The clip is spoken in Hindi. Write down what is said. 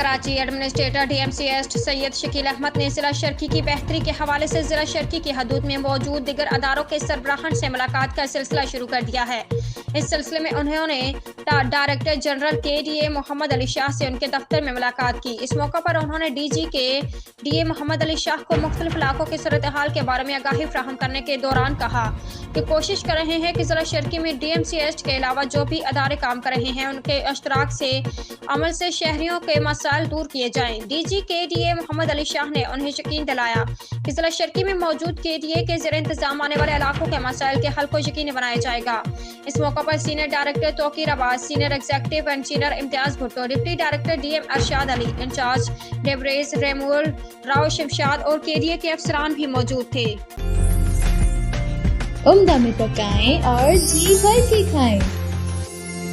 कराची एडमिनिस्ट्रेटर DMCS सैयद शकील अहमद ने जिला शर्की की बेहतरी के हवाले से जिला शर्की की हदूद में मौजूद दिगर अदारों के सरबराहान से मुलाकात का सिलसिला शुरू कर दिया है। इस सिलसिले में उन्होंने director general KDA Mohammad Ali Shah से उनके दफ्तर में मुलाकात की। इस मौका पर उन्होंने DG के DA मोहम्मद अली शाह को मुख्तलिफ इलाकों की सूरत हाल के बारे में आगाही फ्राहम करने के दौरान कहा कि कोशिश कर रहे हैं कि जिला शर्की में DMCS के अलावा जो भी अदारे काम कर रहे हैं उनके इश्तराक से अमल से शहरियों के मसाइल दूर किए जाएं। DG KDA मोहम्मद अली शाह ने उन्हें यकीन दिलाया कि जिला शर्की में मौजूद KDA के ज़ेर इंतजाम आने वाले इलाकों के मसाइल के हल को यकीनी बनाया जाएगा। इस मौका पर senior director Tauqeer Abbas, senior executive engineer Imtiaz Bhutto, deputy director DM Arshad Ali, incharge डेबरेज रेमुल राव शमशाद और KDA के अफसरान भी मौजूद थे। उम्दा में पकाएं और जी भर के खाएं।